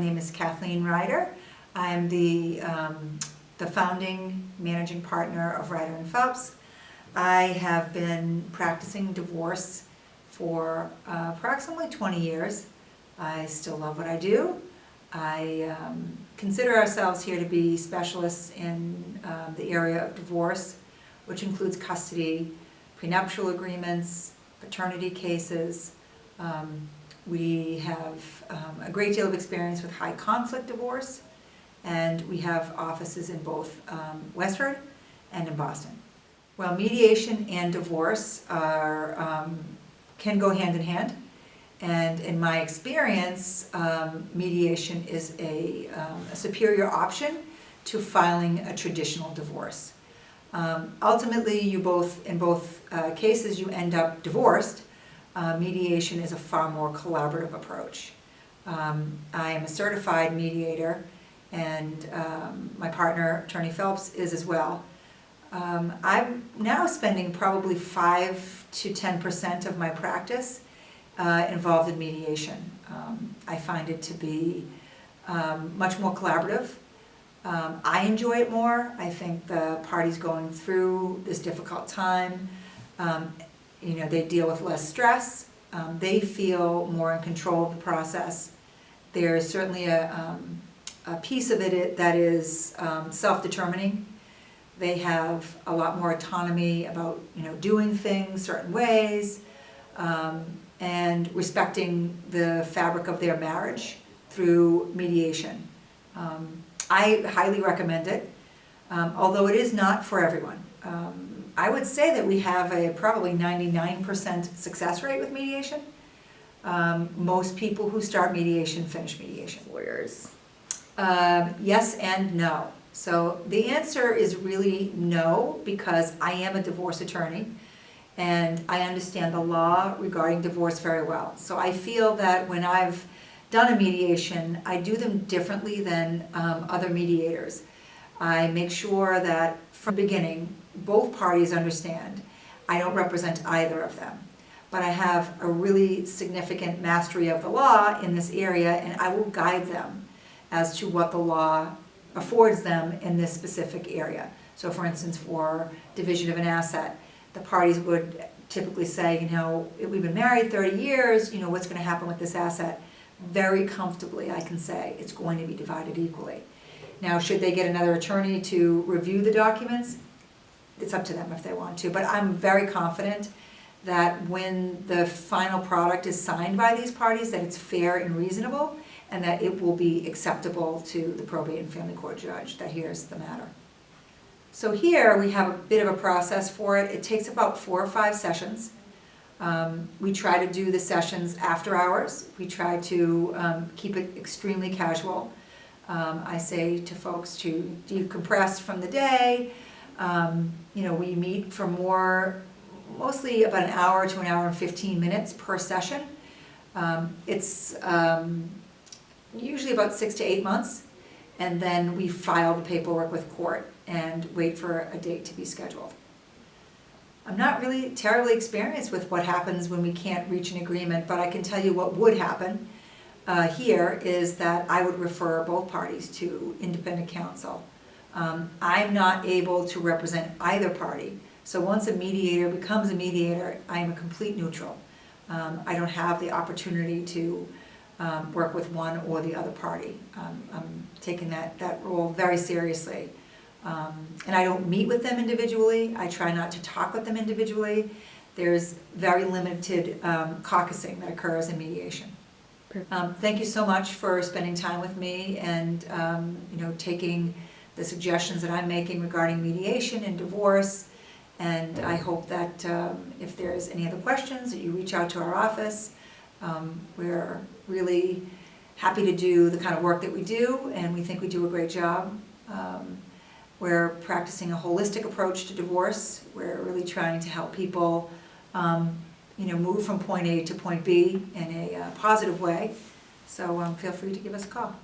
My name is Kathleen Ryder. I'm the founding managing partner of Ryder and Phelps. I have been practicing divorce for approximately 20 years. I still love what I do. I consider ourselves here to be specialists in the area of divorce, which includes custody, prenuptial agreements, paternity cases. We have a great deal of experience with high conflict divorce, and we have offices in both Westford and in Boston. Well, mediation and divorce can go hand in hand, and in my experience, mediation is a superior option to filing a traditional divorce. Ultimately, in both cases, you end up divorced. Mediation is a far more collaborative approach. I am a certified mediator, and my partner, Attorney Phelps, is as well. I'm now spending probably 5 to 10% of my practice involved in mediation. I find it to be much more collaborative. I enjoy it more. I think the parties going through this difficult time, they deal with less stress. They feel more in control of the process. There's certainly a piece of it that is self-determining. They have a lot more autonomy about doing things certain ways, and respecting the fabric of their marriage through mediation. I highly recommend it, although it is not for everyone. I would say that we have a probably 99% success rate with mediation. Most people who start mediation finish mediation. Lawyers. Yes and no. So the answer is really no, because I am a divorce attorney and I understand the law regarding divorce very well. So I feel that when I've done a mediation, I do them differently than other mediators. I make sure that from the beginning, both parties understand I don't represent either of them, but I have a really significant mastery of the law in this area, and I will guide them as to what the law affords them in this specific area. So for instance, for division of an asset, the parties would typically say, we've been married 30 years, what's going to happen with this asset? Very comfortably, I can say it's going to be divided equally. Now, should they get another attorney to review the documents? It's up to them if they want to, but I'm very confident that when the final product is signed by these parties, that it's fair and reasonable, and that it will be acceptable to the probate and family court judge that hears the matter. So here we have a bit of a process for it. It takes about 4 or 5 sessions. We try to do the sessions after hours. We try to keep it extremely casual. I say to folks to decompress from the day. We meet for mostly about an hour to an hour and 15 minutes per session. It's usually about 6 to 8 months, and then we file the paperwork with court and wait for a date to be scheduled. I'm not really terribly experienced with what happens when we can't reach an agreement, but I can tell you what would happen here is that I would refer both parties to independent counsel. I'm not able to represent either party, so once a mediator becomes a mediator, I am a complete neutral. I don't have the opportunity to work with one or the other party. I'm taking that role very seriously. And I don't meet with them individually. I try not to talk with them individually. There's very limited caucusing that occurs in mediation. Thank you so much for spending time with me and taking the suggestions that I'm making regarding mediation and divorce. And I hope that if there's any other questions, that you reach out to our office. We're really happy to do the kind of work that we do, and we think we do a great job. We're practicing a holistic approach to divorce. We're really trying to help people move from point A to point B in a positive way. So feel free to give us a call.